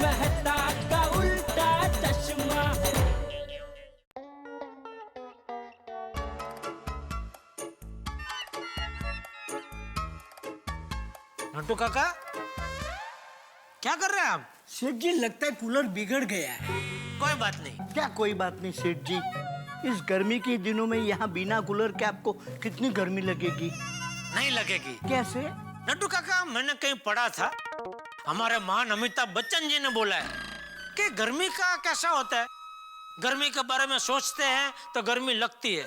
मेहता का उल्टा चश्मा। नट्टू काका, क्या कर रहे हैं आप? सेठ जी, लगता है कूलर बिगड़ गया है। कोई बात नहीं। क्या कोई बात नहीं सेठ जी, इस गर्मी के दिनों में यहाँ बिना कूलर के आपको कितनी गर्मी लगेगी? नहीं लगेगी। कैसे? नट्टू काका, मैंने कहीं पढ़ा था, हमारे महान अमिताभ बच्चन जी ने बोला है कि गर्मी का कैसा होता है, गर्मी के बारे में सोचते हैं तो गर्मी लगती है,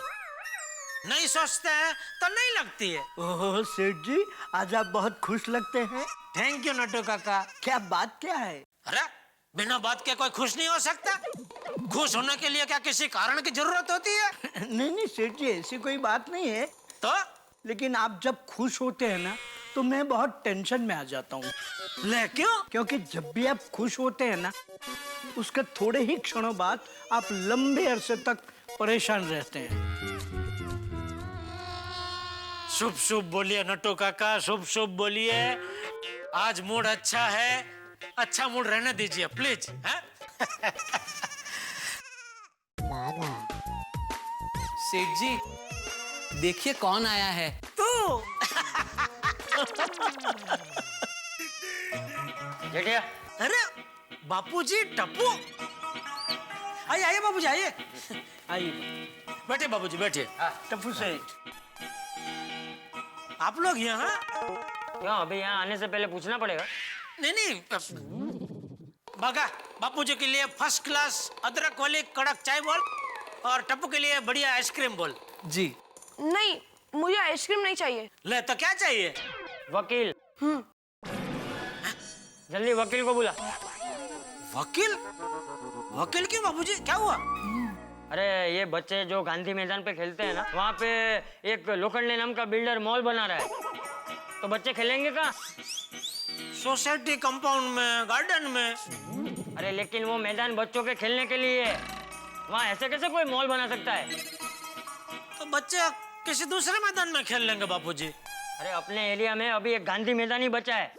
नहीं सोचते हैं तो नहीं लगती है। ओह सेठ जी, आज आप बहुत खुश लगते हैं। थैंक यू नट्टू काका। क्या बात क्या है? अरे बिना बात के कोई खुश नहीं हो सकता। खुश होने के लिए क्या किसी कारण की जरूरत होती है? नहीं नहीं सेठ जी, ऐसी कोई बात नहीं है। तो लेकिन आप जब खुश होते हैं ना तो मैं बहुत टेंशन में आ जाता हूँ। ले क्यों? क्योंकि जब भी आप खुश होते हैं ना, उसके थोड़े ही क्षणों बाद आप लंबे अरसे तक परेशान रहते हैं। शुभ शुभ बोलिए नट्टू काका, शुभ शुभ बोलिए। आज मूड अच्छा है, अच्छा मूड रहने दीजिए प्लीज। सेठ जी, देखिए कौन आया है। तू क्या? अरे बापूजी, टप्पू, आइए आइए बापूजी, आइए आइए बैठे बापूजी, बैठिए। टप्पू सेठ, आप लोग यहाँ? क्यों, अभी यहाँ आने से पहले पूछना पड़ेगा? नहीं नहीं, बागा बापूजी के लिए फर्स्ट क्लास अदरक वाली कड़क चाय बोल, और टप्पू के लिए बढ़िया आइसक्रीम बोल। जी। नहीं, मुझे आइसक्रीम नहीं चाहिए। ले तो क्या चाहिए? वकील। जल्दी वकील को बुला। वकील? वकील क्यों बापूजी, क्या हुआ? अरे ये बच्चे जो गांधी मैदान पे खेलते हैं ना, वहाँ पे एक लोखंडे नाम का बिल्डर मॉल बना रहा है, तो बच्चे खेलेंगे कहाँ? सोसाइटी कंपाउंड में, गार्डन में। अरे लेकिन वो मैदान बच्चों के खेलने के लिए है, वहाँ ऐसे कैसे कोई मॉल बना सकता है? तो बच्चे किसी दूसरे मैदान में खेल लेंगे बापूजी। अरे अपने एरिया में अभी एक गांधी मैदान ही बचा है।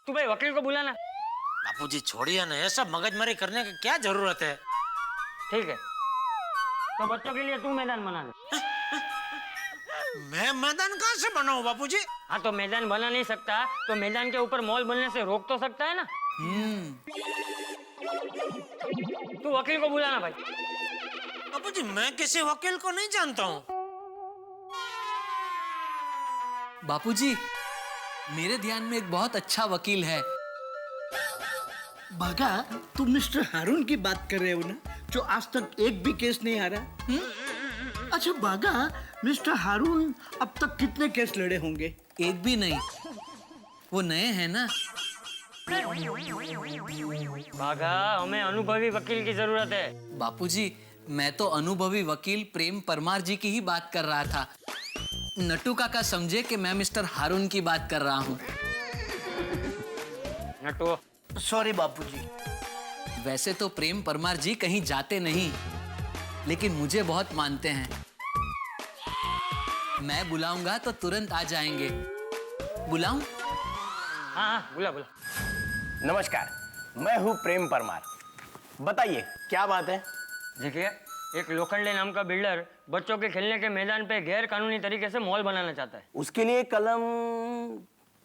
तू भाई वकील को बुलाना। बापूजी छोड़िए ना, ये सब मगजमारी करने की क्या जरूरत है? ठीक है, तो बच्चों के लिए तू मैदान बना ले। मैं मैदान कहाँ से बनाऊं बापूजी? हाँ तो मैदान बना नहीं सकता तो मैदान के ऊपर मॉल बनने से रोक तो सकता है ना। तू वकील को बुलाना भाई। बापूजी मैं किसी वकील को नहीं जानता हूँ। बापूजी, मेरे ध्यान में एक बहुत अच्छा वकील है। बागा, तुम मिस्टर हारून की बात कर रहे हो ना, जो आज तक एक भी केस नहीं हारा? अच्छा बागा, मिस्टर हारून अब तक कितने केस लड़े होंगे? एक भी नहीं, वो नए हैं ना। बाघा, हमें अनुभवी वकील की जरूरत है। बापूजी, मैं तो अनुभवी वकील प्रेम परमार जी की ही बात कर रहा था। नट्टू काका समझे कि मैं मिस्टर हारून की बात कर रहा हूँ। नट्टू। सॉरी बापूजी। वैसे तो प्रेम परमार जी कहीं जाते नहीं, लेकिन मुझे बहुत मानते हैं। मैं बुलाऊंगा तो तुरंत आ जाएंगे। बुलाऊं? हाँ बुला बुला। नमस्कार, मैं हूँ प्रेम परमार। बताइए क्या बात है? देखिए, एक लोखंडे नाम का बिल्डर बच्चों के खेलने के मैदान पे गैर कानूनी तरीके से मॉल बनाना चाहता है। उसके लिए कलम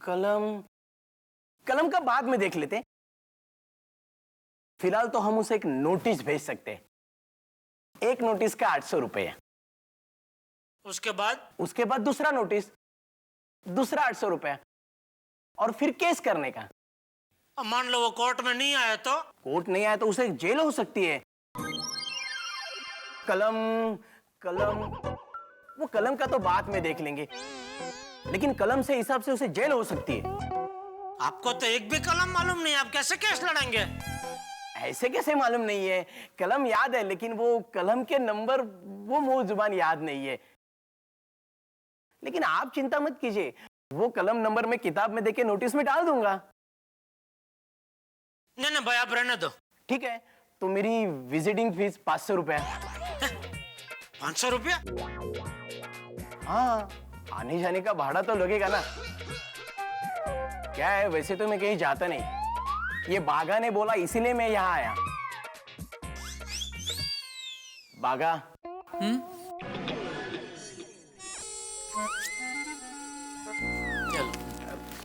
कलम कलम का बाद में देख लेते। फिलहाल तो हम उसे एक नोटिस भेज सकते हैं। एक नोटिस का 800 रुपए है। उसके बाद दूसरा नोटिस, दूसरा 800 रुपए, और फिर केस करने का। अब मान लो वो कोर्ट में नहीं आया तो? कोर्ट नहीं आया तो उसे जेल हो सकती है। कलम वो कलम का तो बाद में देख लेंगे, लेकिन कलम से हिसाब से उसे जेल हो सकती है। आपको तो एक भी कलम मालूम नहीं, आप कैसे केस लड़ेंगे? ऐसे कैसे मालूम नहीं है? कलम याद है, लेकिन वो कलम के नंबर वो मुंह जुबान याद नहीं है। लेकिन आप चिंता मत कीजिए, वो कलम नंबर मैं किताब में देके नोटिस में डाल दूंगा। नहीं भाई, आप रहने दो। ठीक है, तो मेरी विजिटिंग फीस 500 रुपया। 500 रुपया? हाँ, आने जाने का भाड़ा तो लगेगा ना। क्या है, वैसे तो मैं कहीं जाता नहीं, ये बागा ने बोला इसीलिए मैं यहाँ आया। बागा,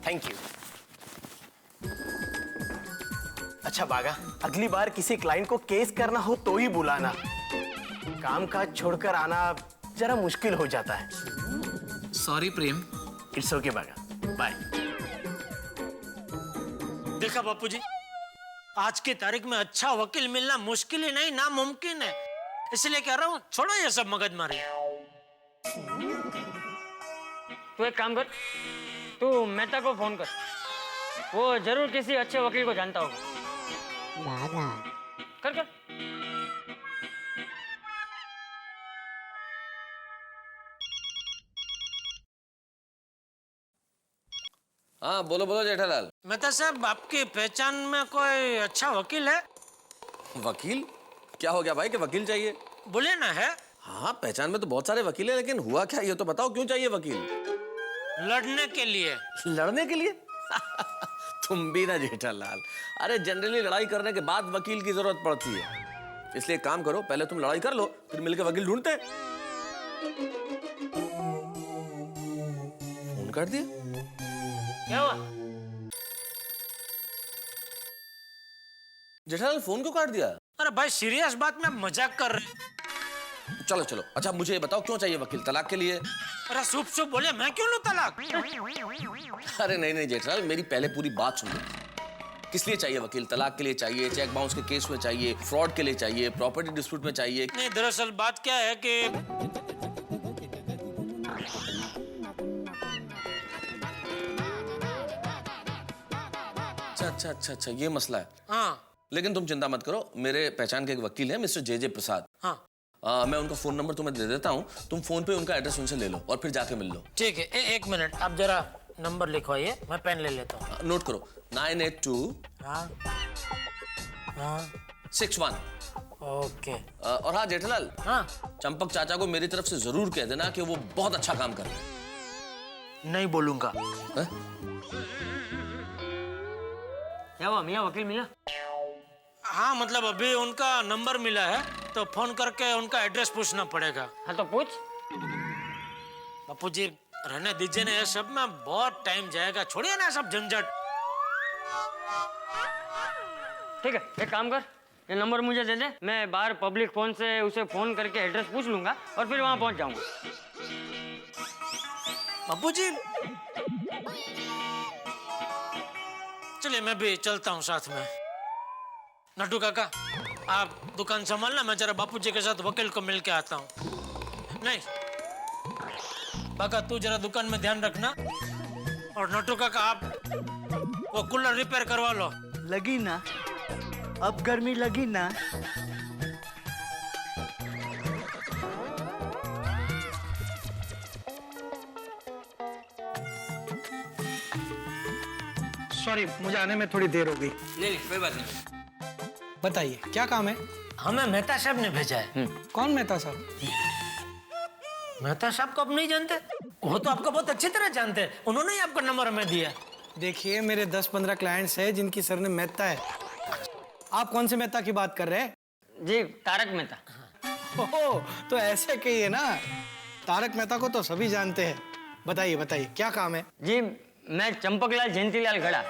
थैंक यू। अच्छा बागा, अगली बार किसी क्लाइंट को केस करना हो तो ही बुलाना। काम काज छोड़कर आना जरा मुश्किल हो जाता है। Sorry Prem. इट्स ओके बागा, बाय। देखा बापूजी, आज की तारीख में अच्छा वकील मिलना मुश्किल ही नहीं नामुमकिन है। इसलिए कह रहा हूँ छोड़ो ये सब मगजमारी। तू एक काम कर, तू मेहता को फोन कर, वो जरूर किसी अच्छे वकील को जानता होगा। कर कर। हाँ बोलो बोलो जेठालाल। मेहता साहब, आपकी पहचान में कोई अच्छा वकील है? वकील? क्या हो गया भाई कि वकील चाहिए? बोले ना है। हाँ पहचान में तो बहुत सारे वकील हैं, लेकिन हुआ क्या ये तो बताओ, क्यों चाहिए वकील? लड़ने के लिए। लड़ने के लिए? तुम भी ना जेठालाल, अरे जनरली लड़ाई करने के बाद वकील की जरूरत पड़ती है। इसलिए काम करो, पहले तुम लड़ाई कर लो, फिर मिलकर वकील ढूंढते हैं। फोन कर दिया? क्या हुआ? जेठालाल फोन क्यों काट दिया? अरे भाई सीरियस बात में मजाक कर रहे। चलो चलो, अच्छा मुझे ये बताओ क्यों चाहिए वकील? तलाक के लिए? अरे शुभ शुभ बोले, मैं क्यों लूं तलाक? अरे नहीं नहीं जेठालाल, मेरी पहले पूरी बात सुन लो। किस लिए चाहिए वकील? तलाक के लिए चाहिए, चेक बाउंस के केस में चाहिए, फ्रॉड के लिए चाहिए, प्रॉपर्टी डिस्प्यूट में चाहिए? नहीं, दरअसल बात क्या है कि अच्छा ये मसला है। हाँ लेकिन तुम चिंता मत करो, मेरे पहचान के एक वकील हैं मिस्टर जे प्रसाद। हाँ मैं उनका फोन नंबर तुम्हें दे देता हूँ, तुम फोन पे उनका एड्रेस उनसे ले लो और फिर जाके मिल लो। ठीक है। एक मिनट, आप जरा नंबर लिखवाइए, मैं पेन ले लेता हूँ। नोट करो 982 हाँ हाँ 61। ओके। और हाँ जेठालाल, हाँ चंपक चाचा को मेरी तरफ से जरूर कह देना कि वो बहुत अच्छा काम कर रहे हैं। नहीं बोलूंगा। क्या हुआ मियाँ, वकील मिला? हाँ मतलब अभी उनका नंबर मिला है तो फोन करके उनका एड्रेस पूछना पड़ेगा। हाँ तो पूछ। बापूजी रहने दीजिए ना, ये सब में बहुत टाइम जाएगा, छोड़िए ना सब झंझट। ठीक है, एक काम कर, ये नंबर मुझे दे दे, मैं बाहर पब्लिक फोन से उसे फोन करके एड्रेस पूछ लूंगा और फिर वहां पहुंच जाऊंगा। बापूजी चलिए मैं भी चलता हूँ साथ में। नटू काका आप दुकान संभालना, मैं जरा बापूजी के साथ वकील को मिल के आता हूँ। नहीं काका तू जरा दुकान में ध्यान रखना, और नटू काका आप वो कूलर रिपेयर करवा लो। लगी ना, अब गर्मी लगी ना। सॉरी, मुझे आने में थोड़ी देर हो गई। नहीं कोई बात नहीं। बताइए क्या काम है? हमें मेहता साहब ने भेजा है। कौन मेहता साहब? मेहता साहब को आप नहीं जानते? वो तो आपको बहुत अच्छी तरह जानते हैं, उन्होंने ही आपका नंबर हमें दिया। देखिए मेरे 10-15 क्लाइंट्स हैं जिनकी सरनेम मेहता है। आप कौन से मेहता की बात कर रहे हैं? जी तारक मेहता। ओह, तो ऐसे कहिए ना, तारक मेहता को तो सभी जानते हैं। बताइए बताइए क्या काम है? जी मैं चंपकलाल जयंतीलाल गड़ा,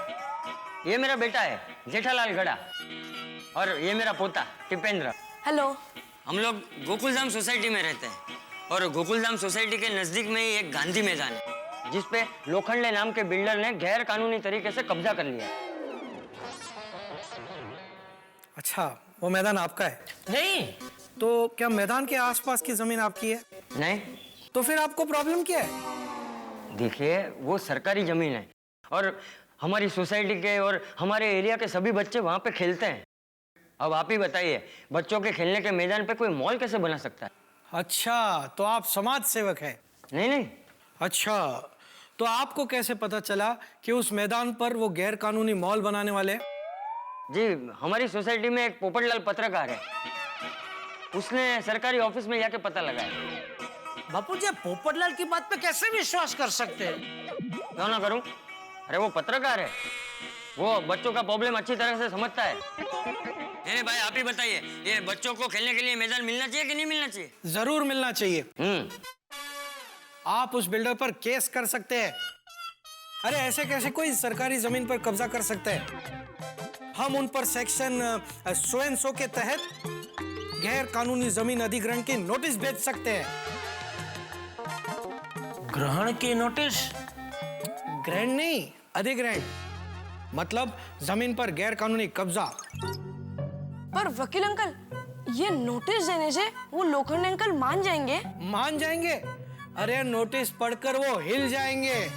ये मेरा बेटा है जेठालाल गड़ा, और ये मेरा पोता टिपेंद्र। हेलो। हम लोग गोकुलधाम सोसाइटी में रहते हैं, और गोकुलधाम सोसाइटी के नजदीक में ही एक गांधी मैदान है जिसपे लोखंडे नाम के बिल्डर ने गैर कानूनी तरीके से कब्जा कर लिया है। अच्छा, वो मैदान आपका है? नहीं तो क्या मैदान के आसपास की जमीन आपकी है? नहीं। तो फिर आपको प्रॉब्लम क्या है? देखिए वो सरकारी जमीन है, और हमारी सोसाइटी के और हमारे एरिया के सभी बच्चे वहां पे खेलते हैं। अब आप ही बताइए, बच्चों के खेलने के मैदान पे कोई मॉल कैसे बना सकता है? अच्छा, तो आप समाज सेवक हैं? नहीं नहीं। अच्छा, तो आपको कैसे पता चला कि उस मैदान पर वो गैर कानूनी मॉल बनाने वाले हैं? जी हमारी सोसाइटी में एक पोपटलाल पत्रकार है, उसने सरकारी ऑफिस में जाके पता लगाया। बापूजी आप पोपटलाल की बात पे कैसे विश्वास कर सकते हैं? क्यों ना करूं? अरे वो पत्रकार है, वो बच्चों का प्रॉब्लम अच्छी तरह से समझता है। नहीं भाई, आप ही बताइए, ये बच्चों को खेलने के लिए मैदान मिलना चाहिए कि नहीं मिलना चाहिए? जरूर मिलना चाहिए। आप उस बिल्डर पर केस कर सकते हैं। अरे ऐसे कैसे कोई सरकारी जमीन पर कब्जा कर सकते हैं? हम उन पर सेक्शन 100 के तहत गैर कानूनी जमीन अधिग्रहण की नोटिस भेज सकते हैं। ग्रहण की नोटिस? ग्रहण नहीं, अधिग्रहण मतलब जमीन पर गैर कानूनी कब्जा। पर वकील अंकल, ये नोटिस देने से वो लोखंडे अंकल मान जाएंगे? मान जाएंगे? अरे नोटिस पढ़कर वो हिल जाएंगे,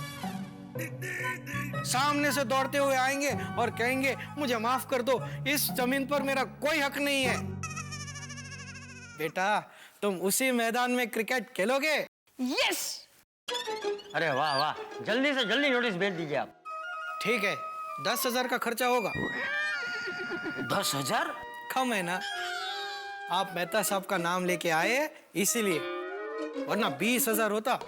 सामने से दौड़ते हुए आएंगे और कहेंगे मुझे माफ कर दो, इस जमीन पर मेरा कोई हक नहीं है। बेटा, तुम उसी मैदान में क्रिकेट खेलोगे? यस। अरे वाह वाह, जल्दी से जल्दी नोटिस भेज दीजिए आप। ठीक है, 10,000 का खर्चा होगा। 10,000? कम है ना? आप मेहता साहब का नाम लेके आए इसीलिए, वरना 20,000 होता।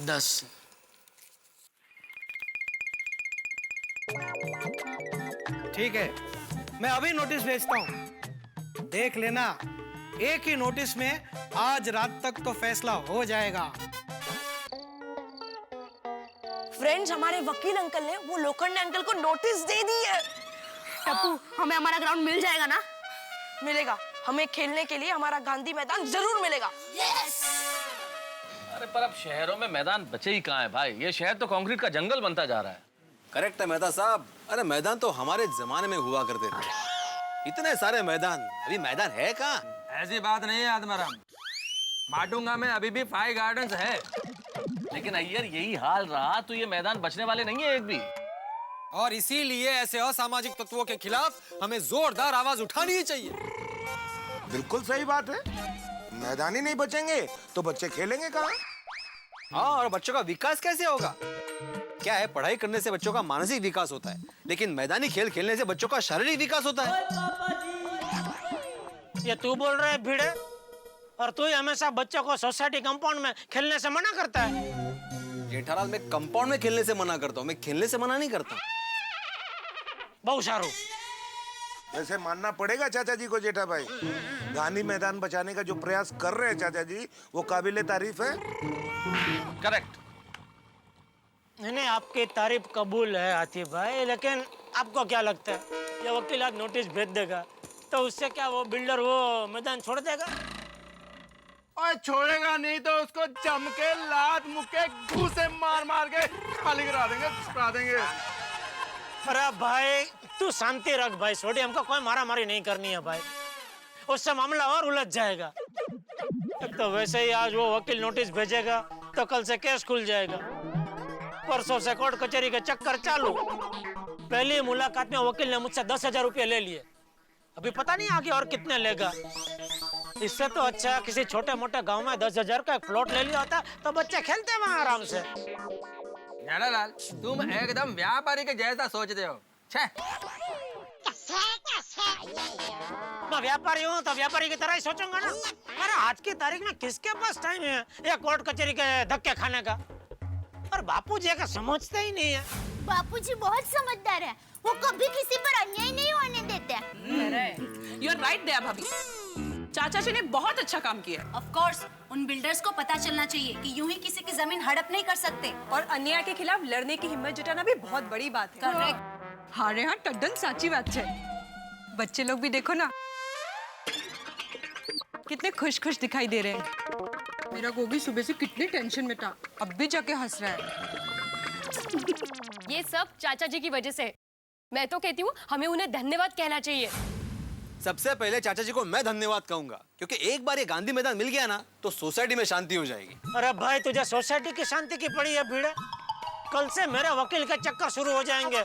दस। ठीक है, मैं अभी नोटिस भेजता हूँ, देख लेना। एक ही नोटिस में आज रात तक तो फैसला हो जाएगा। फ्रेंड्स, हमारे वकील अंकल ने वो लोखंडे अंकल को नोटिस दे दी है। टप्पू, हमें हमारा ग्राउंड मिल जाएगा ना? मिलेगा। हमें खेलने के लिए हमारा गांधी मैदान जरूर मिलेगा। यस। अरे पर अब शहरों में मैदान बचे ही कहाँ है भाई? ये शहर तो कंक्रीट का जंगल बनता जा रहा है। करेक्ट है मेहता साहब। अरे मैदान तो हमारे जमाने में हुआ करते थे, इतने सारे मैदान, अभी मैदान है कहाँ? ऐसी बात नहीं है आत्माराम, माटुंगा में अभी भी 5 गार्डन्स है। लेकिन अय्यर यही हाल रहा तो ये मैदान बचने वाले नहीं है एक भी। और इसीलिए ऐसे असामाजिक तत्वों के खिलाफ हमें जोरदार आवाज उठानी ही चाहिए। बिल्कुल सही बात है, मैदान ही नहीं बचेंगे तो बच्चे खेलेंगे कहाँ? हाँ, और बच्चों का विकास कैसे होगा? क्या है, पढ़ाई करने से बच्चों का मानसिक विकास होता है, लेकिन मैदानी खेल खेलने से बच्चों का शारीरिक विकास होता है। ये तू बोल रहा है भिड़े? और तू ही हमेशा बच्चों को सोसाइटी कंपाउंड में खेलने से मना करता है। जेठालाल, मैं कंपाउंड में खेलने से मना करता हूँ, मैं खेलने से मना नहीं करता। बहुत सारू। वैसे मानना पड़ेगा चाचा जी को जेठा भाई, गांधी मैदान बचाने का जो प्रयास कर रहे हैं चाचा जी, वो काबिले तारीफ है। करेक्ट। नहीं, आपकी तारीफ कबूल है हाथी भाई, लेकिन आपको क्या लगता है ये वकील आज नोटिस भेज देगा तो उससे क्या वो बिल्डर वो मैदान छोड़ देगा? और छोड़ेगा नहीं तो उसको जम के लात मुक्के घूसे मार मार के खाली करा देंगे। अरे भाई तू शांति रख भाई, छोटी, हमको कोई मारा मारी नहीं करनी है भाई, उससे मामला और उलझ जाएगा। तो वैसे ही आज वो वकील नोटिस भेजेगा तो कल से केस खुल जाएगा, परसों से कोर्ट कचहरी के चक्कर चालू। पहली मुलाकात में वकील ने मुझसे 10,000 रुपये ले लिए, अभी पता नहीं आगे और कितने लेगा। इससे तो अच्छा किसी छोटे मोटे गांव में 10,000 का एक प्लॉट ले लिया होता तो बच्चे खेलते वहां आराम से। जेठालाल, तुम एकदम व्यापारी के जैसा सोचते हो। मैं व्यापारी हूँ तो व्यापारी की तरह ही सोचूंगा ना। अरे आज की तारीख में किसके पास टाइम है ये कोर्ट कचहरी के धक्के खाने का? और बापूजी का समझते ही नहीं है। बापूजी बहुत समझदार है, वो कभी किसी पर अन्याय नहीं होने देते। यू आर राइट दया भाभी, चाचा जी ने बहुत अच्छा काम किया। ऑफ कोर्स, उन बिल्डर्स को पता चलना चाहिए कि यूं ही किसी की जमीन हड़प नहीं कर सकते, और अन्याय के खिलाफ लड़ने की हिम्मत जुटाना भी बहुत बड़ी बात है। करेक्ट। हारे हाँ टड्डन साची बात है। बच्चे लोग भी देखो ना कितने खुश खुश दिखाई दे रहे हैं। मेरा गोगी सुबह से कितनी टेंशन में था, अब भी जाके हंस रहा है। ये सब चाचा जी की वजह से। मैं तो कहती हूँ हमें उन्हें धन्यवाद कहना चाहिए। सबसे पहले चाचा जी को मैं धन्यवाद कहूंगा, क्योंकि एक बार ये गांधी मैदान मिल गया ना तो सोसाइटी में शांति हो जाएगी। अरे भाई तुझे सोसाइटी की शांति की पड़ी है भीड़? कल से मेरे वकील के चक्कर शुरू हो जाएंगे,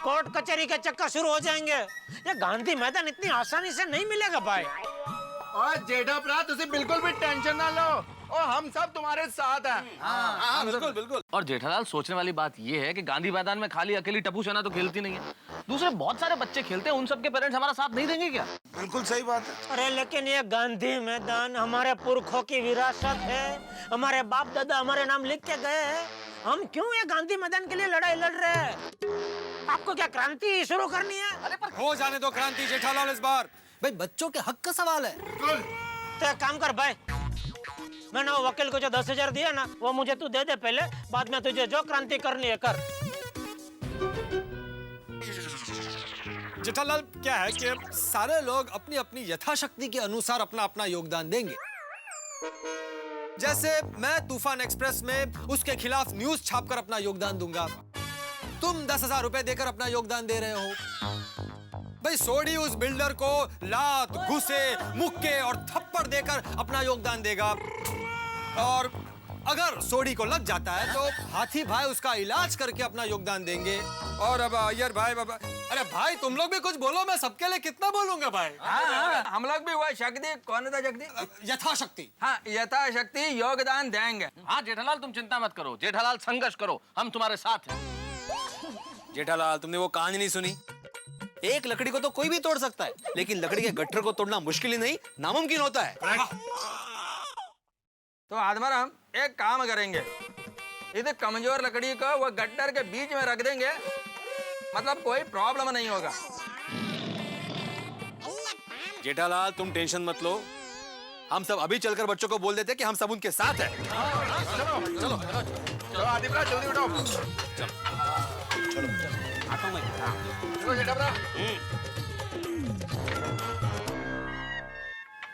कोर्ट कचहरी के चक्कर शुरू हो जाएंगे। ये गांधी मैदान इतनी आसानी से नहीं मिलेगा भाई। और जेठा भरा तुसी बिल्कुल भी टेंशन ना लो, और हम सब तुम्हारे साथ हैं। हाँ, बिल्कुल बिल्कुल। और जेठालाल, सोचने वाली बात ये है कि गांधी मैदान में खाली अकेली टप्पू सेना तो खेलती नहीं है, दूसरे बहुत सारे बच्चे खेलते हैं, उन सबके पेरेंट्स हमारा साथ नहीं देंगे क्या? बिल्कुल सही बात है। अरे लेकिन ये गांधी मैदान हमारे पुरखों की विरासत है, हमारे बाप दादा हमारे नाम लिख के गए हैं। हम क्यों ये गांधी मैदान के लिए लड़ाई लड़ रहे हैं? आपको क्या क्रांति शुरू करनी है? अरे पर हो जाने दो क्रांति जेठालाल इस बार। भाई बच्चों के हक का सवाल है। तो एक काम कर भाई, मैंने वो वकील को जो 10,000 दिया ना, वो मुझे तू दे दे पहले, बाद में तुझे जो क्रांति करनी है कर। जेठालाल, क्या है कि सारे लोग अपनी अपनी यथाशक्ति के अनुसार अपना अपना योगदान देंगे। जैसे मैं तूफान एक्सप्रेस में उसके खिलाफ न्यूज छापकर अपना योगदान दूंगा, तुम 10,000 रुपए देकर अपना योगदान दे रहे हो। भाई सोडी उस बिल्डर को लात, घुसे, मुक्के और थप्पड़ देकर अपना योगदान देगा, और अगर सोडी को लग जाता है तो हाथी भाई उसका इलाज करके अपना योगदान देंगे। और अब अय्यर भाई, बाबा, अरे भाई तुम लोग भी कुछ बोलो, मैं सबके लिए कितना बोलूंगा भाई। हाँ, हम लोग भी वही शक्ति, कौन था शक्ति? यथाशक्ति। हाँ, यथाशक्ति योगदान देंगे। हाँ जेठालाल, तुम चिंता मत करो, जेठालाल संघर्ष करो, हम तुम्हारे साथ हैं। जेठालाल, तुमने वो कहानी नहीं सुनी? एक लकड़ी को तो कोई भी तोड़ सकता है, लेकिन लकड़ी के गट्ठर को तोड़ना मुश्किल ही नहीं, नामुमकिन होता है। तो आदमर हम एक काम करेंगे, इधर कमजोर लकड़ी को वो गट्टर के बीच में रख देंगे, मतलब कोई प्रॉब्लम नहीं होगा। जेठालाल, तुम टेंशन मत लो, हम सब अभी चलकर बच्चों को बोल देते कि हम सब उनके साथ हैं। चलो चलो चलो आदित्य, जल्दी उठो। चलो आता हूं मैं। चलो जेठा भरा।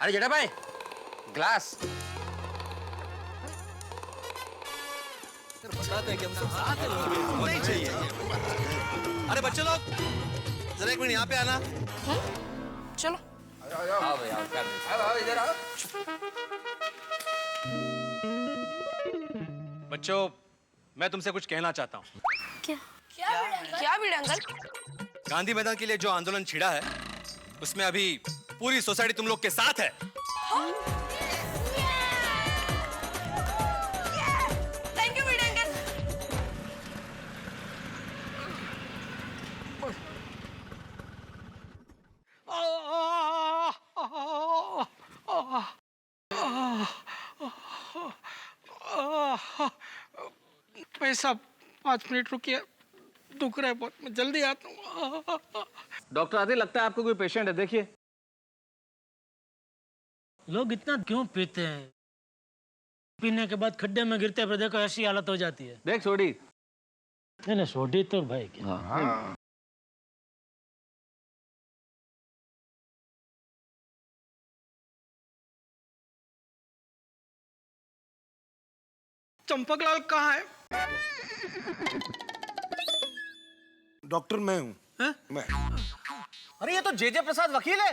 अरे जेठा भाई, ग्लास। बताते हैं कि हम सब साथ हैं, नहीं चाहिए। अरे बच्चे लोग, जरा एक मिनट यहाँ पे आना। चलो आओ भाई, आओ इधर आओ। बच्चों, मैं तुमसे कुछ कहना चाहता हूँ। क्या भिड़े अंकल? गांधी मैदान के लिए जो आंदोलन छिड़ा है, उसमें अभी पूरी सोसाइटी तुम लोग के साथ है। Thank you Bhide uncle. भाई साहब 5 मिनट रुकिए, दुख रहा है बहुत, मैं जल्दी आता हूँ। डॉक्टर आदि, लगता है आपको कोई पेशेंट है, देखिए। लोग इतना क्यों पीते हैं? पीने के बाद खड्डे में गिरते हैं, देखो ऐसी हालत हो जाती है। देख सोडी। नहीं सोडी तो भाई क्या। हाँ। चंपकलाल कहाँ है? डॉक्टर मैं हूँ। मैं। अरे ये तो जे प्रसाद वकील है।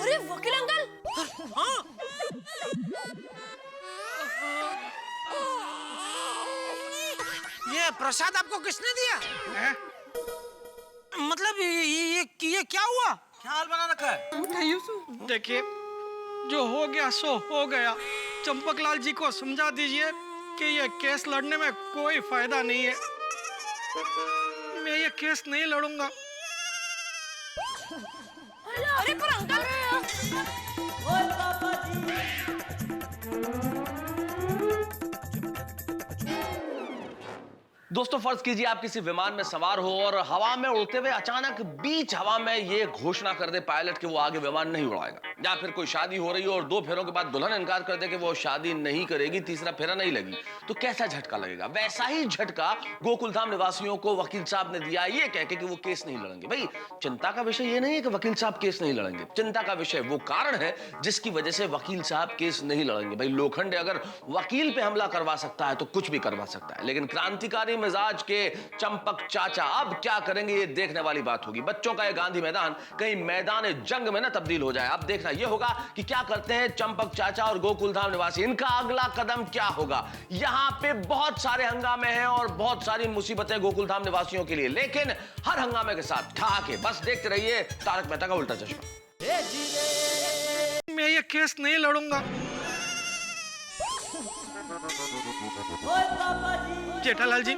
अरे वकील अंकल। हाँ। ये प्रसाद आपको किसने दिया? मतलब ये क्या हुआ? क्या हाल बना रखा है? देखिए, जो हो गया सो हो गया। चंपकलाल जी को समझा दीजिए कि ये केस लड़ने में कोई फायदा नहीं है। मैं ये केस नहीं लड़ूंगा। अरे पर अंकल। दोस्तों, फर्ज कीजिए आप किसी विमान में सवार हो और हवा में उड़ते हुए अचानक बीच हवा में ये घोषणा कर दे पायलट कि वो आगे विमान नहीं उड़ाएगा, या फिर कोई शादी हो रही हो और 2 फेरों के बाद दुल्हन इनकार कर दे कि वो शादी नहीं करेगी, तीसरा फेरा नहीं लगी, तो कैसा झटका लगेगा? वैसा ही झटका गोकुलधाम निवासियों को वकील साहब ने दिया, ये कह के कि वो केस नहीं लड़ेंगे। भाई चिंता का विषय ये नहीं है कि वकील साहब केस नहीं लड़ेंगे, चिंता का विषय वो कारण है जिसकी वजह से वकील साहब केस नहीं लड़ेंगे। भाई लोखंडे अगर वकील पे हमला करवा सकता है तो कुछ भी करवा सकता है, लेकिन क्रांतिकारी मिजाज के चंपक चाचा अब क्या करेंगे ये देखने वाली बात होगी। बच्चों का ये गांधी मैदान कहीं मैदान जंग में ना तब्दील हो जाए। अब देखना देखना यह होगा कि क्या करते हैं चंपक चाचा और गोकुलधाम निवासी। इनका अगला कदम क्या होगा। यहां पे बहुत सारे हंगामे हैं और बहुत सारी मुसीबतें गोकुलधाम निवासियों के लिए, लेकिन हर हंगामे के साथ ठहाके। बस देखते रहिए तारक मेहता का उल्टा चश्मा। मैं ये केस नहीं लड़ूंगा। जेठालाल जी,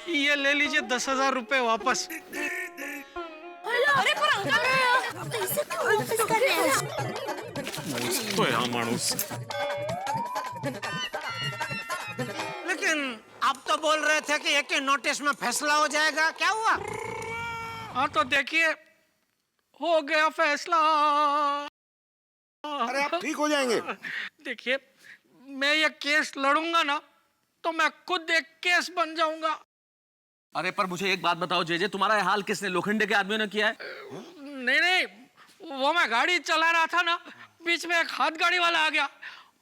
ये ले लीजिए 10,000 रुपए वापस। अरे पर अंकल पैसे क्यों वापस कर रहे हैं? लेकिन आप तो बोल रहे थे कि एक ही नोटिस में फैसला हो जाएगा, क्या हुआ? हाँ तो देखिए, हो गया फैसला। अरे आप ठीक हो जाएंगे। देखिए, मैं ये केस लड़ूंगा ना तो मैं खुद एक केस बन जाऊंगा। अरे पर मुझे एक बात बताओ जेजे, तुम्हारा ये हाल किसने, लोखंडे के आदमियों ने किया है? नहीं, वो मैं गाड़ी चला रहा था ना, बीच में एक हाथ गाड़ी वाला आ गया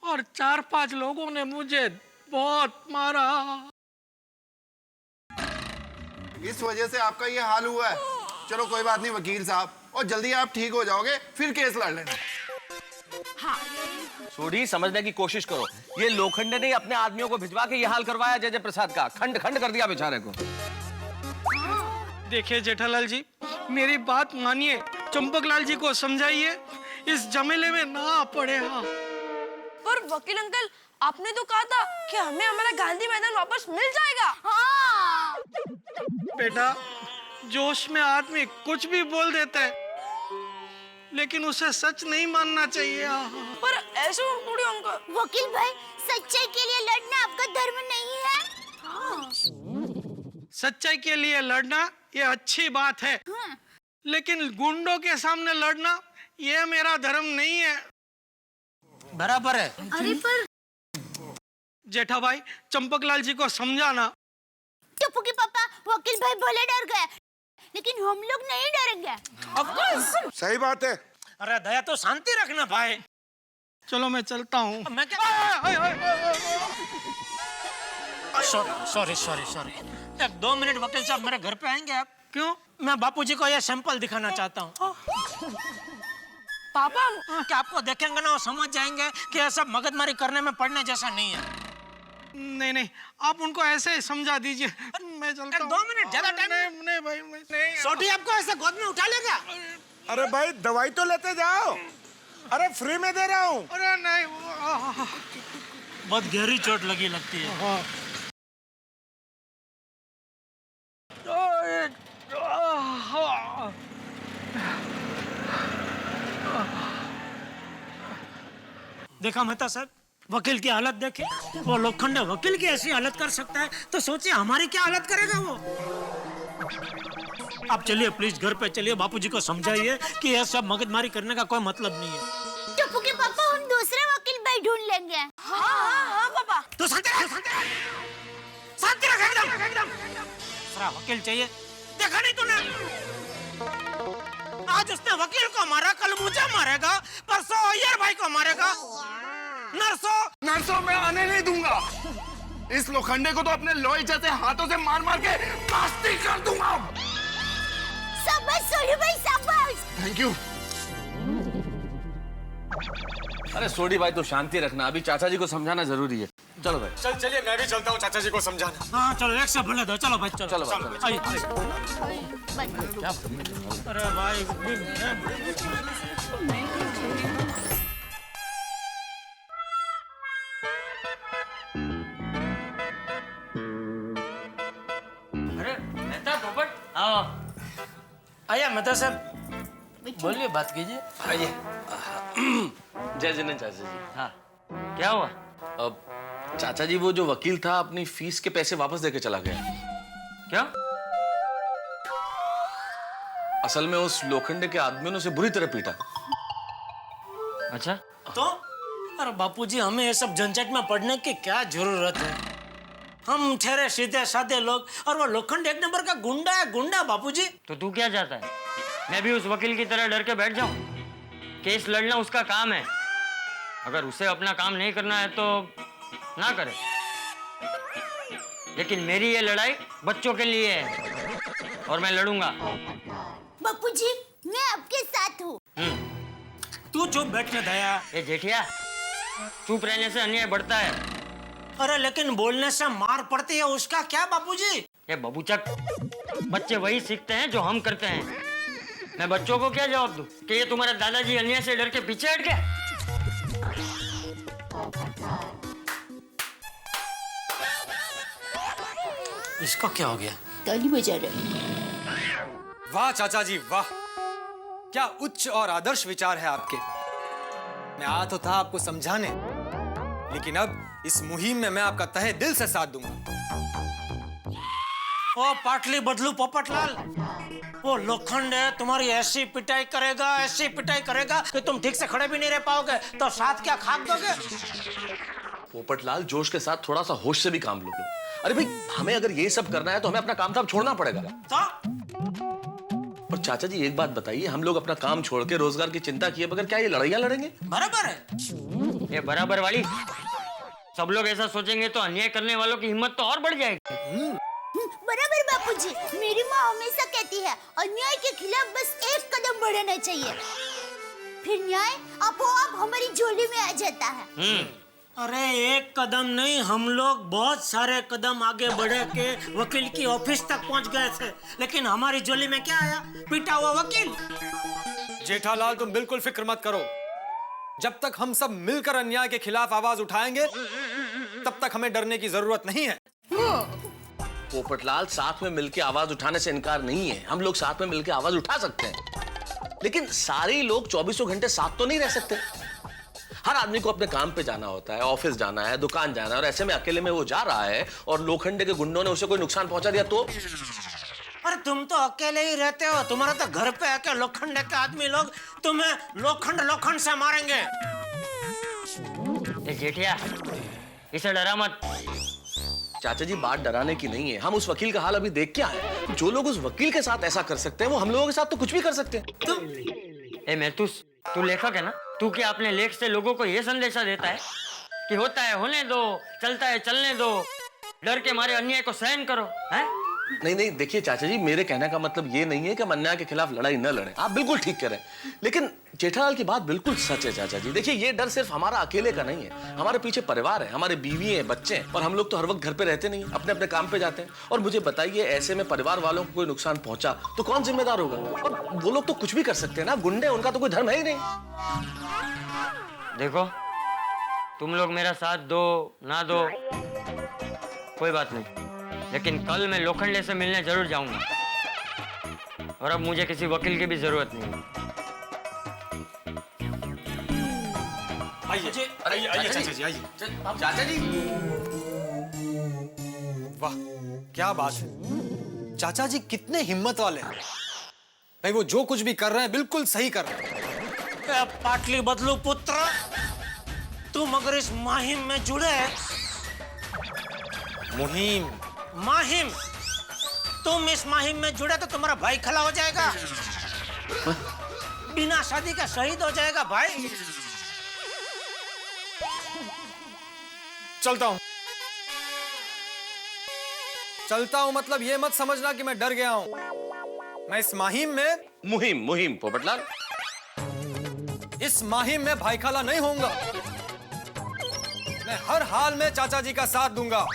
और 4-5 लोगों ने मुझे बहुत मारा। इस वजह से आपका ये हाल हुआ है। चलो कोई बात नहीं वकील साहब, और जल्दी आप ठीक हो जाओगे, फिर केस लड़ लेना। हाँ। सोढ़ी, समझने की कोशिश करो। ये लोखंडे ने अपने आदमियों को भिजवा के ये हाल करवाया जय प्रसाद का, खंड खंड कर दिया बेचारे को। देखिए जेठालाल जी, मेरी बात मानिए, चंपकलाल जी को समझाइए, इस झमेले में ना पड़े। हाँ। पर वकील अंकल, आपने तो कहा था कि हमें हमारा गांधी मैदान वापस मिल जाएगा। हाँ। बेटा, जोश में आदमी कुछ भी बोल देता है, लेकिन उसे सच नहीं मानना चाहिए। पर ऐसे थोड़ी अंकल। वकील भाई, सच्चाई के लिए लड़ना आपका धर्म नहीं है? हाँ। सच्चाई के लिए लड़ना ये अच्छी बात है, हाँ। लेकिन गुंडों के सामने लड़ना ये मेरा धर्म नहीं है। बराबर है। अरे पर जेठा भाई, चंपकलाल जी को समझाना। टप्पू के पापा, वकील भाई भले डर गए, लेकिन हम लोग नहीं डरेंगे। सही बात है। अरे दया तो शांति रखना भाई। चलो मैं चलता हूँ। मैं क्या? सॉरी। एक 2 मिनट वकील साहब, मेरे घर पे आएंगे आप? क्यों? मैं बापूजी को यह सैंपल दिखाना चाहता हूँ। पापा, क्या आपको देखेंगे ना वो समझ जाएंगे कि यह सब मगजमारी करने में पड़ने जैसा नहीं है। नहीं, आप उनको ऐसे ही समझा दीजिए। मैं चलता हूँ। 2 मिनट, ज्यादा टाइम नहीं भाई, नहीं। सोटी आपको ऐसे गोद में उठा लेगा? अरे भाई दवाई तो लेते जाओ। अरे फ्री में दे रहा हूँ। अरे नहीं, बहुत गहरी चोट लगी लगती है। हाँ। देखा मेहता साहब, वकील की हालत देखे। वो लोखंडे वकील की ऐसी हालत कर सकता है, तो सोचिए हमारी क्या हालत करेगा वो। आप चलिए प्लीज, घर पे चलिए, बापूजी को समझाइए कि यह सब मगजमारी करने का कोई मतलब नहीं है। टप्पू के पापा, हम दूसरे वकील भाई ढूंढ लेंगे। हाँ पापा। तो शांति रख एकदम। दूसरा वकील चाहिए, देखा नहीं तूने? आज उसने वकील को मारा, कल मुझे मारेगा, परसों अय्यर भाई को मारेगा। नर्सों मैं आने नहीं दूंगा। इस लोखंडे को तो अपने लोहे जैसे हाथों से मार मार के प्लास्टिक कर दूंगा। शाबाश सोनू भाई, शाबाश। Thank you. अरे सोढ़ी भाई, तो शांति रखना, अभी चाचा जी को समझाना जरूरी है। चलो भाई। चलिए मैं भी चलता हूँ चाचा जी को समझाना। हाँ चलो, एक से भले दो। चलो भाई, चलो भाई। आइए। अरे भाई, आया मेहता साहब, बोलिए, बात कीजिए। आइए। जय जिनेंद्र चाचा जी। हाँ, क्या हुआ? अब चाचा जी, वो जो वकील था अपनी फीस के पैसे वापस देके चला गया। क्या? असल में उस लोखंडे के आदमियों ने उसे बुरी तरह पीटा। अच्छा तो? अरे बापूजी, हमें ये सब झंझट में पड़ने की क्या जरूरत है? हम ठहरे सीधे साधे लोग, और वो लोखंड एक नंबर का गुंडा है, गुंडा बापूजी। तो तू क्या चाहता है? मैं भी उस वकील की तरह डर के बैठ जाऊं? केस लड़ना उसका काम है, अगर उसे अपना काम नहीं करना है तो ना करे। लेकिन मेरी ये लड़ाई बच्चों के लिए है और मैं लड़ूंगा। बापूजी, मैं आपके साथ हूँ। तू तू चुप बैठने दया। ये जेठिया, चुप रहने से अन्याय बढ़ता है। अरे लेकिन बोलने से मार पड़ती है, उसका क्या बापूजी? ये बबूचक, बच्चे वही सीखते हैं जो हम करते हैं। मैं बच्चों को क्या जवाब दूं कि ये तुम्हारे दादाजी अन्याय से डर के पीछे हट गए? इसको क्या हो गया? ताली बजा रहे। वाह चाचा जी वाह, क्या उच्च और आदर्श विचार है आपके। मैं आया तो था आपको समझाने, लेकिन अब इस मुहिम में मैं आपका तहे दिल से साथ दूंगा। ओ पाटली बदलू पोपटलाल, वो लोखंड है, तुम्हारी ऐसी पिटाई करेगा कि तुम ठीक से खड़े भी नहीं रह पाओगे, तो साथ क्या खाक दोगे? पोपटलाल, जोश के साथ थोड़ा सा होश से भी काम लो। अरे भाई, हमें अगर ये सब करना है तो हमें अपना काम धाम छोड़ना पड़ेगा। और चाचा जी एक बात बताइए, हम लोग अपना काम छोड़ के रोजगार की चिंता किए बगैर क्या ये लड़ाइयां लड़ेंगे? बराबर है। ये बराबर वाली, सब लोग ऐसा सोचेंगे तो अन्याय करने वालों की हिम्मत तो और बढ़ जाएगी। बराबर बापूजी, मेरी माँ हमेशा कहती है अन्याय के खिलाफ बस एक कदम बढ़ाना चाहिए, फिर न्याय आपो-आप हमारी झोली में आ जाता है। अरे एक कदम नहीं, हम लोग बहुत सारे कदम आगे बढ़े के वकील की ऑफिस तक पहुंच गए थे, लेकिन हमारी झोली में क्या आया? पिटा हुआ वकील। जेठालाल, तुम बिल्कुल फिक्र मत करो। जब तक हम सब मिलकर अन्याय के खिलाफ आवाज उठाएंगे, तब तक हमें डरने की जरूरत नहीं है। पोपटलाल, साथ में मिलकर आवाज उठाने से इनकार नहीं है। हम लोग साथ में मिलकर आवाज उठा सकते हैं, लेकिन सारे लोग 24 घंटे साथ तो नहीं रह सकते। हर आदमी को अपने काम पे जाना होता है, ऑफिस जाना है, दुकान जाना है, और ऐसे में अकेले में वो जा रहा है और लोखंडे के गुंडों ने उसे कोई नुकसान पहुंचा दिया तो? अरे तुम तो अकेले ही रहते हो, तुम्हारा तो घर पे आके लोखंडे के आदमी लोग तुम्हें लोखंड से मारेंगे। जेठिया, इसे डरा मत। चाचा जी, बात डराने की नहीं है, हम उस वकील का हाल अभी देख के आए। जो लोग उस वकील के साथ ऐसा कर सकते हैं, वो हम लोगों के साथ तो कुछ भी कर सकते हैं। मैथुस, तू लेखक है ना? तू क्या अपने लेख से लोगों को ये संदेशा देता है कि होता है होने दो, चलता है चलने दो, डर के मारे अन्याय को सहन करो, हैं? नहीं, देखिए चाचा जी, मेरे कहने का मतलब ये नहीं है कि हम अन्याय के खिलाफ लड़ाई न लड़ें। आप बिल्कुल ठीक कह रहे हैं, लेकिन जेठालाल की बात बिल्कुल सच है चाचा जी। देखिए, ये डर सिर्फ हमारा अकेले का नहीं है, हमारे पीछे परिवार है, हमारे बीवी है, बच्चे हैं, और हम लोग तो हर वक्त घर पे रहते नहीं, अपने अपने काम पे जाते हैं। और मुझे बताइए, ऐसे में परिवार वालों को कोई नुकसान पहुंचा तो कौन जिम्मेदार होगा? और वो लोग तो कुछ भी कर सकते हैं ना, गुंडे, उनका तो कोई धर्म है ही नहीं। देखो, तुम लोग मेरा साथ दो ना दो कोई बात नहीं, लेकिन कल मैं लोखंडे से मिलने जरूर जाऊंगा, और अब मुझे किसी वकील की भी जरूरत नहीं है। आइए चाचा जी, आइए। चाचा जी, वाह क्या बात है, चाचा जी कितने हिम्मत वाले हैं भाई। वो जो कुछ भी कर रहे हैं बिल्कुल सही कर रहे हैं। पाटली बदलू पुत्र, तुम अगर इस मुहिम में जुड़े, माहिम, तुम इस मुहिम में जुड़े तो तुम्हारा भाई खला हो जाएगा, बिना शादी का शहीद हो जाएगा भाई। चलता हूं मतलब ये मत समझना कि मैं डर गया हूं। मैं इस मुहिम पोपटलाल, इस मुहिम में भाई खाला नहीं होऊंगा। मैं हर हाल में चाचा जी का साथ दूंगा।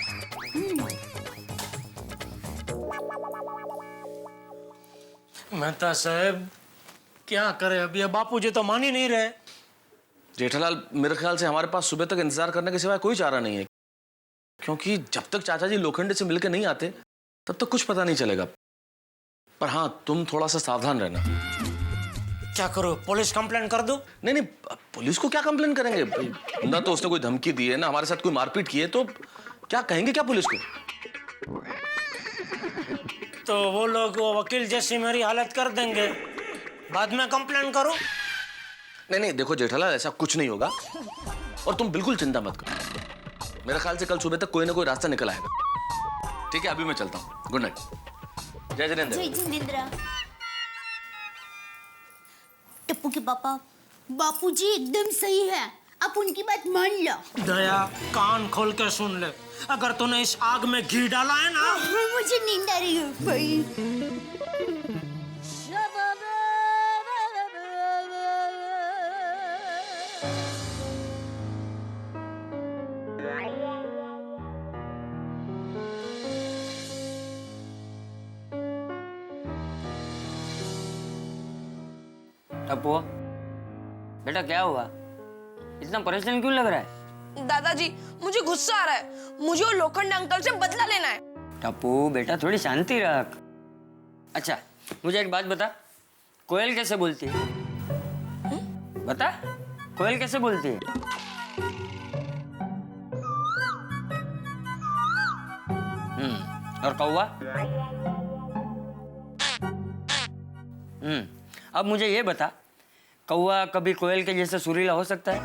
मेहता साहब, क्या करे अभी? बापूजी तो मान ही नहीं रहे। जेठालाल, मेरे ख्याल से हमारे पास सुबह तक इंतजार करने के सिवाय कोई चारा नहीं है, क्योंकि जब तक चाचा जी लोखंडे से मिलकर नहीं आते तब तक कुछ पता नहीं चलेगा। पर हाँ, तुम थोड़ा सा सावधान रहना। क्या करो, पुलिस कंप्लेन कर दो? नहीं, पुलिस को क्या कंप्लेन करेंगे? ना तो उसने कोई धमकी दी है, ना हमारे साथ कोई मारपीट की है, तो क्या कहेंगे क्या पुलिस को? तो वो लोग वो वकील जैसी मेरी हालत कर देंगे, बाद में कंप्लेन करो। नहीं, देखो जेठालाल, ऐसा कुछ नहीं होगा, और तुम बिल्कुल चिंता मत करो। मेरे ख्याल से कल सुबह तक कोई ना कोई रास्ता निकल आएगा। ठीक है, अभी मैं चलता हूँ। Good night. जय जिनेंद्र। जय जिनेंद्र। टप्पू के पापा, बापूजी एकदम सही है, आप उनकी बात मान लो। दया, कान खोल के सुन ले, अगर तूने इस आग में घी डाला है ना, मुझे नींद आ रही है भाई। टप्पू बेटा क्या हुआ, इतना परेशान क्यों लग रहा है? दादाजी मुझे गुस्सा आ रहा है, मुझे वो लोखंडे अंकल से बदला लेना है। टप्पू बेटा थोड़ी शांति रख। अच्छा मुझे एक बात बता, कोयल कैसे बोलती है? बता, कोयल कैसे बोलती है? और कौवा? अब मुझे ये बता, कौवा कभी कोयल के जैसे सुरीला हो सकता है?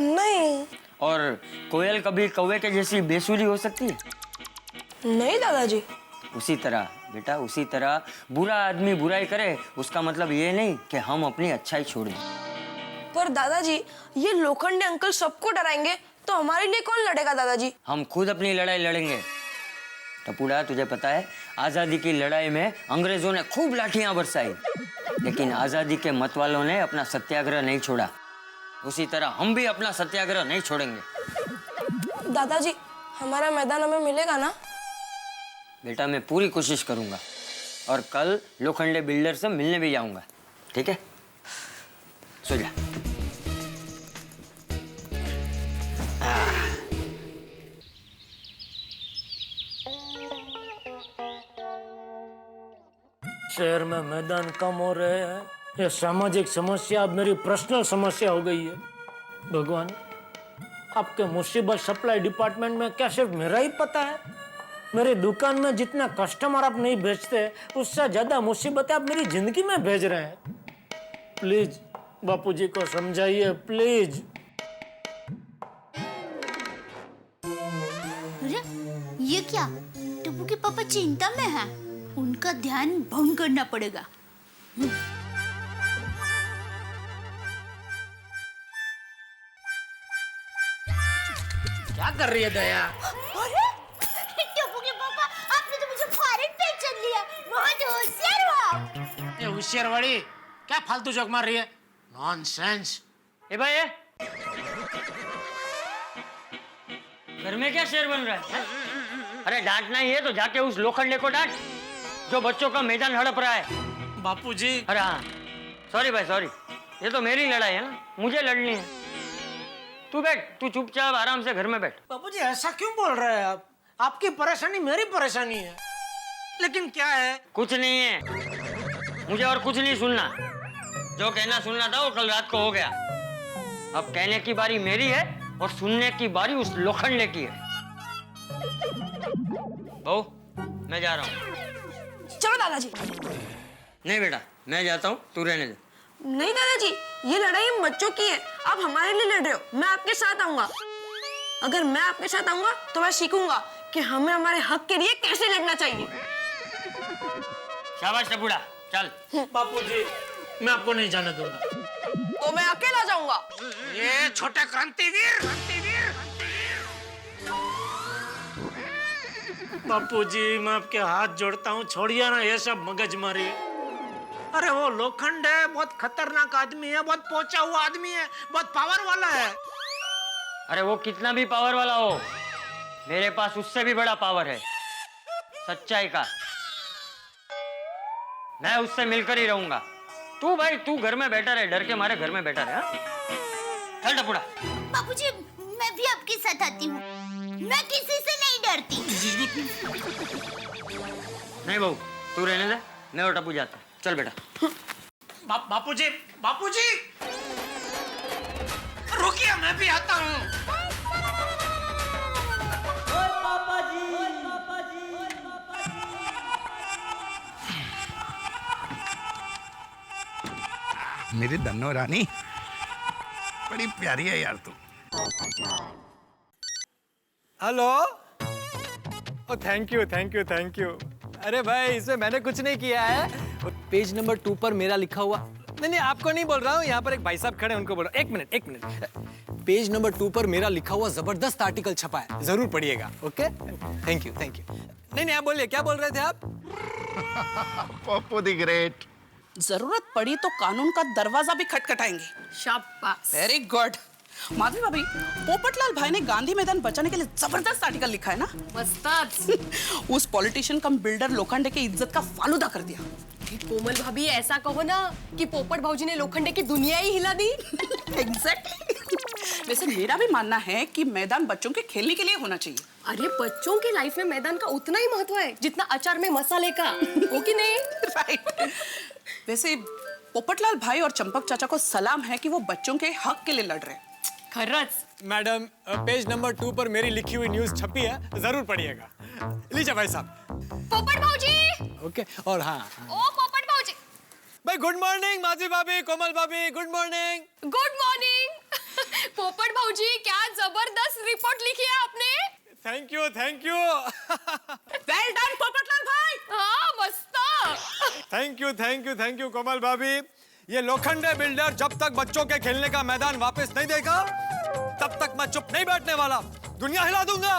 नहीं। और कोयल कभी कौवे के जैसी बेसुरी हो सकती है? नहीं दादाजी। उसी तरह बेटा, उसी तरह बुरा आदमी बुराई करे उसका मतलब ये नहीं कि हम अपनी अच्छाई छोड़ दें। पर दादाजी ये लोखंडे अंकल सबको डराएंगे तो हमारे लिए कौन लड़ेगा दादाजी? हम खुद अपनी लड़ाई लड़ेंगे। टपुड़ा तुझे पता है आजादी की लड़ाई में अंग्रेजों ने खूब लाठियां बरसाई, लेकिन आजादी के मत वालों ने अपना सत्याग्रह नहीं छोड़ा। उसी तरह हम भी अपना सत्याग्रह नहीं छोड़ेंगे। दादाजी हमारा मैदान हमें मिलेगा ना? बेटा मैं पूरी कोशिश करूंगा और कल लोखंडे बिल्डर से मिलने भी जाऊंगा, ठीक है? सो जा। शहर में मैदान कम हो रहे हैं, ये सामाजिक समस्या अब मेरी पर्सनल समस्या हो गई है। भगवान, आपके मुसीबत सप्लाई डिपार्टमेंट में क्या सिर्फ मेरा ही पता है? मेरी दुकान में जितना कस्टमर आप नहीं भेजते उससे ज्यादा मुसीबतें आप मेरी जिंदगी में भेज रहे हैं। प्लीज बापूजी को समझाइए, प्लीज। अरे ये क्या, टप्पू के पापा चिंता में हैं, उनका ध्यान भंग करना पड़ेगा। क्या कर रही है दया? अरे टप्पू के पापा, आपने तो मुझे फॉरेन पहचान लिया, बहुत होशियार हो आप। ये होशियार वाली क्या फालतू जोक मार रही है? नॉनसेंस। ए भाई ये घर में क्या शेर बन रहा है? अरे डांटना ही है तो जाके उस लोखंडे को डांट जो बच्चों का मैदान हड़प रहा है। बापूजी। अरे हाँ सॉरी भाई सॉरी, ये तो मेरी लड़ाई है ना, मुझे लड़नी है। तू बैठ, तू चुपचाप आराम से घर में बैठ। बापूजी ऐसा क्यों बोल रहे हैं आप? आपकी परेशानी मेरी परेशानी है। लेकिन क्या है? कुछ नहीं है, मुझे और कुछ नहीं सुनना। जो कहना सुनना था वो कल रात को हो गया। अब कहने की बारी मेरी है और सुनने की बारी उस लोखंडे की है। बहू मैं जा रहा हूँ। चलो दादाजी। नहीं बेटा मैं जाता हूँ, तू रहने दे। नहीं दादाजी, ये लड़ाई हम बच्चों की है, आप हमारे लिए लड़ रहे हो। मैं आपके साथ आऊंगा। अगर मैं आपके साथ आऊंगा तो मैं सीखूंगा कि हमें हमारे हक के लिए कैसे लड़ना चाहिए। शाबाश टपुड़ा, चल। बापूजी मैं आपको नहीं जाने दूंगा। तो मैं अकेला जाऊंगा। ये छोटे क्रांतिवीर। बापूजी मैं आपके हाथ जोड़ता हूँ, छोड़िए ना ये सब मगजमारी। अरे वो लोखंड है, बहुत खतरनाक आदमी है, बहुत पहुंचा हुआ आदमी है, बहुत पावर वाला है। अरे वो कितना भी पावर वाला हो, मेरे पास उससे भी बड़ा पावर है, सच्चाई का। मैं उससे मिलकर ही रहूंगा। तू भाई तू घर में बैठा रहे, डर के मारे घर में बैठा रहे। चल टपुड़ा। बापूजी मैं भी आपके साथ आती हूँ, मैं किसी से नहीं डरती। नहीं बहू तू रहने दे, मैं और टप्पू जाता हूँ। चल बेटा। बापूजी बापूजी रुकिए, मैं भी आता हूँ। मेरी धन्नो रानी बड़ी प्यारी है यार तू। हेलो। ओ thank you thank you thank you. अरे भाई इसमें मैंने कुछ नहीं किया है। पेज नंबर 2 पर मेरा लिखा हुआ, नहीं आपको नहीं बोल रहा हूँ, यहाँ पर एक भाई साहब खड़े हैं उनको बोल रहा हूँ। एक मिनट। पेज नंबर 2 पर मेरा लिखा हुआ जबरदस्त आर्टिकल छपा है, जरूर पढ़िएगा। Okay thank you. नहीं आप बोलिए, क्या बोल रहे थे आप? Pappu the great. जरूरत पड़ी तो कानून का दरवाजा भी खटखटाएंगे। शाबाश, वेरी गुड। माधवी भाभी, पोपटलाल भाई ने गांधी मैदान बचाने के लिए जबरदस्त आर्टिकल लिखा है ना? उस पॉलिटिशियन कम बिल्डर लोखंडे की इज्जत का फालूदा कर दिया। अरे कोमल भाभी ऐसा कहो ना कि पोपट भाऊजी ने लोखंडे की दुनिया ही हिला दी। एग्जैक्टली। वैसे मेरा भी मानना है कि मैदान बच्चों के खेलने के लिए होना चाहिए। अरे बच्चों की लाइफ में मैदान का उतना ही महत्व है जितना अचार में मसाले का, हो कि नहीं? राइट। वैसे पोपटलाल भाई और चंपक चाचा को सलाम है कि वो बच्चों के हक के लिए लड़ रहे हैं। खरच। मैडम, पेज नंबर 2 पर मेरी लिखी हुई न्यूज़ छपी है, जरूर पढ़िएगा। लीजिए भाई साहब। पोपट भाऊजी। ओके, और हाँ, ओ पोपट भाऊजी। भाई गुड मॉर्निंग माधवी भाभी, कोमल भाभी, गुड मॉर्निंग। Good morning. पोपट भाऊजी, क्या जबरदस्त रिपोर्ट लिखी है आपने। Thank you, thank you. Well done Popatlal भाई। हाँ मस्त। थैंक यू कोमल भाभी। ये लोखंडे बिल्डर जब तक बच्चों के खेलने का मैदान वापस नहीं देगा तब तक मैं चुप नहीं बैठने वाला, दुनिया हिला दूंगा।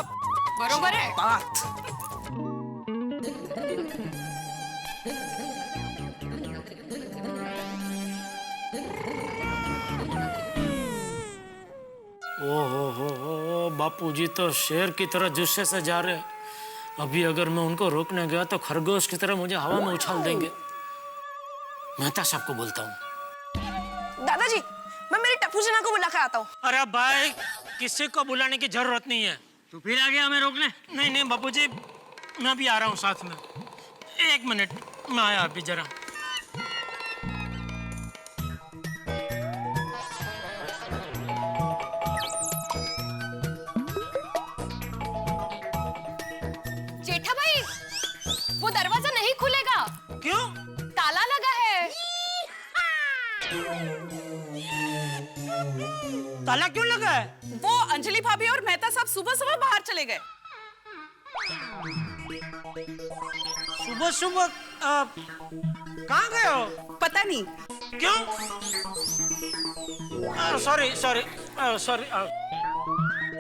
बरोबर है बात। ओहो, बापूजी तो शेर की तरह जुस्से से जा रहे। अभी अगर मैं उनको रोकने गया तो खरगोश की तरह मुझे हवा में उछाल देंगे। मेहता साहब को बोलता हूँ। दादाजी, मैं मेरी टप्पू जना को बुला के आता हूँ। अरे भाई, किसी को बुलाने की जरूरत नहीं है। तू फिर आ गया हमें रोकने? नहीं बापूजी, मैं भी आ रहा हूँ साथ में। 1 मिनट, मैं आया अभी जरा। जेठा भाई, वो दरवाजा नहीं खुलेगा। क्यों? ताला लगा है। ताला क्यों लगा है? वो अंजलि भाभी और मेहता साहब सुबह सुबह बाहर चले गए। सुबह सुबह कहाँ गए हो? पता नहीं। क्यों? सॉरी।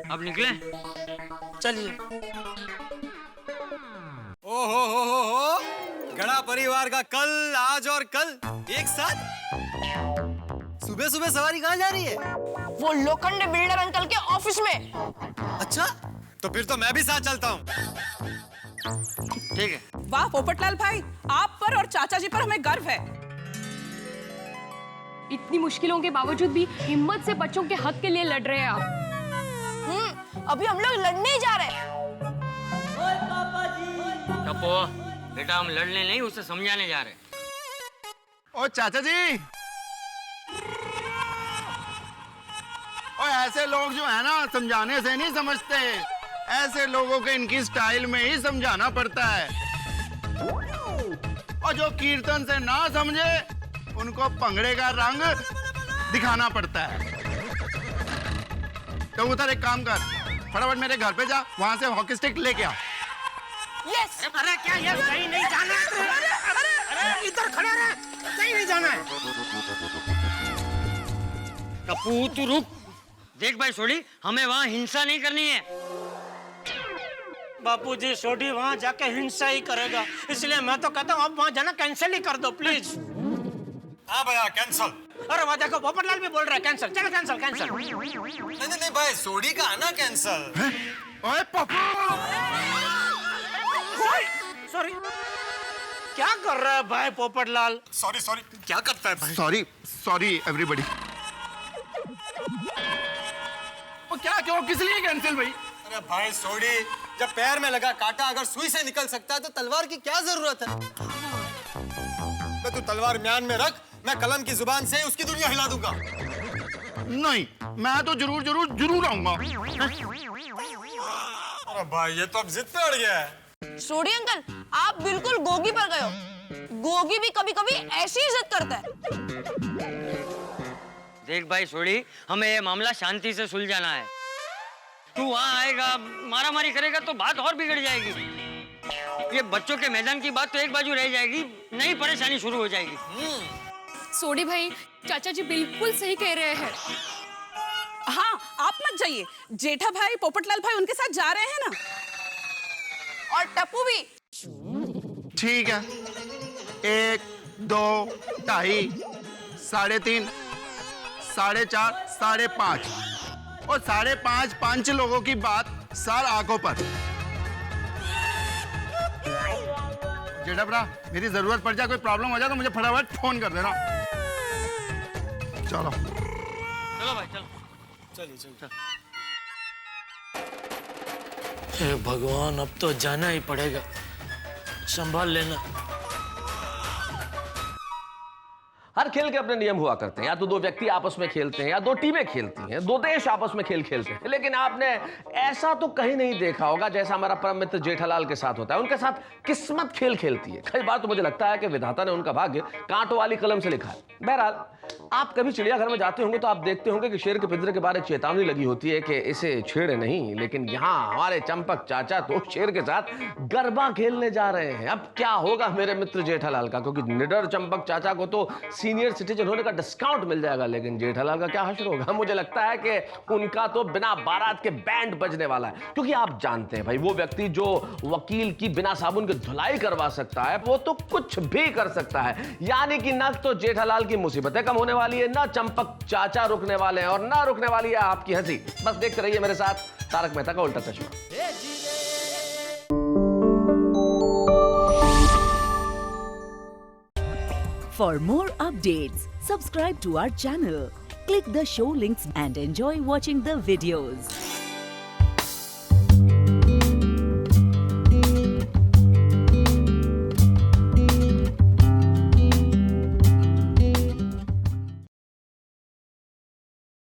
अब निकले? चलिए। ओहो, गड़ा परिवार का कल, आज और कल एक साथ। सुबह सुबह सवारी कहाँ जा रही है? वो लोखंडे बिल्डर अंकल के ऑफिस में। अच्छा, तो फिर तो मैं भी साथ चलता हूँ। ठीक है। वाह पोपटलाल भाई, आप पर और चाचा जी पर हमें गर्व है। इतनी मुश्किलों के बावजूद भी हिम्मत से बच्चों के हक के लिए लड़ रहे हैं आप। अभी हम लोग लड़ने ही जा रहे हैं। टप्पू, बेटा हम लड़ने नहीं, उसे समझाने जा रहे। ओ चाचा जी, और ऐसे लोग जो है ना, समझाने से नहीं समझते। ऐसे लोगों को इनकी स्टाइल में ही समझाना पड़ता है। और जो कीर्तन से ना समझे उनको भंगड़े का रंग दिखाना पड़ता है। तो उधर एक काम कर, फटाफट मेरे घर पे जा, वहां से हॉकी स्टिक लेके आ। यस। अरे क्या यस? कहीं नहीं जाना है। अरे इधर खड़ा रहे, कहीं नहीं जाना है। टप्पू तू रुक। देख भाई सोडी, हमें वहाँ हिंसा नहीं करनी है। बापूजी, सोडी वहाँ जाके हिंसा ही करेगा, इसलिए मैं तो कहता हूँ अब वहाँ जाना कैंसिल ही कर दो प्लीज। हाँ भैया, कैंसल। अरे वहाँ देखो, पोपटलाल भी बोल रहा है कैंसिल। चलो कैंसिल। नहीं भाई, सोडी का आना कैंसल। ओए पप्पू, सॉरी। क्या कर रहा है भाई पोपटलाल? सॉरी, क्या करता है भाई? Sorry everybody. क्या क्यों, किस लिए कैंसिल भाई? अरे भाई सोडी, जब पैर में लगा कांटा अगर सुई से निकल सकता है तो तलवार की क्या जरूरत है? तू तलवार म्यान में रख, मैं कलम की जुबान से उसकी दुनिया हिला दूंगा। नहीं, मैं तो जरूर आऊंगा। अरे भाई, ये तो अब जिद पे अड़ गया है। सोडी अंकल, आप बिल्कुल गोगी पर गए हो। गोगी भी कभी कभी ऐसी ही जिद करता है। देख भाई सोडी, हमें ये मामला शांति से सुलझाना है। तू वहाँ आएगा, मारामारी करेगा तो बात और बिगड़ जाएगी। ये बच्चों के मैदान की बात तो एक बाजू रह जाएगी, नई परेशानी शुरू हो जाएगी। सोडी भाई, चाचा जी बिल्कुल सही कह रहे हैं। हाँ, आप मत जाइए। जेठा भाई, पोपटलाल भाई उनके साथ जा रहे हैं ना। और टप्पू भी। ठीक है, 1, 2, 2.5, 3.5, 4.5, 5.5 और 5.5 5 लोगों की बात 4 आंखों पर। जेठा भरा, मेरी जरूरत पड़ जाए, कोई प्रॉब्लम हो जाए तो मुझे फटाफट फोन कर देना। चलो चलो भाई चलो। चलिए चलिए। हे भगवान, अब तो जाना ही पड़ेगा। संभाल लेना। हर खेल के अपने नियम हुआ करते हैं। या तो दो व्यक्ति आपस में खेलते हैं, या दो टीमें खेलती हैं, दो देश आपस में खेल खेलते हैं। लेकिन आपने ऐसा तो कहीं नहीं देखा होगा जैसा हमारा परम मित्र जेठालाल के साथ होता है। उनके साथ किस्मत खेल खेलती है। कई बार तो मुझे लगता है कि विधाता ने उनका भाग्य कांटों वाली कलम से लिखा है। बहरहाल, आप कभी चिड़ियाघर में जाते होंगे तो आप देखते होंगे कि शेर के पिंजरे के बाहर एक चेतावनी लगी होती है कि इसे छेड़े नहीं। लेकिन यहाँ हमारे चंपक चाचा तो शेर के साथ गरबा खेलने जा रहे हैं। अब क्या होगा मेरे मित्र जेठालाल का, क्योंकि निडर चंपक चाचा को तो सीनियर सिटीजन होने का डिस्काउंट मिल जाएगा, लेकिन जेठालाल का क्या हश्र होगा। मुझे लगता है कि उनका तो बिना बारात के बैंड बजने वाला है। क्योंकि आप जानते हैं भाई, वो व्यक्ति जो वकील की बिना साबुन के धुलाई करवा सकता है, वो तो कुछ भी कर सकता है। यानी कि न तो जेठालाल की मुसीबतें कम होने वाली है, ना चंपक चाचा रुकने वाले हैं, और ना रुकने वाली है आपकी हंसी। बस देखते रहिए मेरे साथ तारक मेहता का उल्टा चश्मा। For more updates, subscribe to our channel, click the show links and enjoy watching the videos.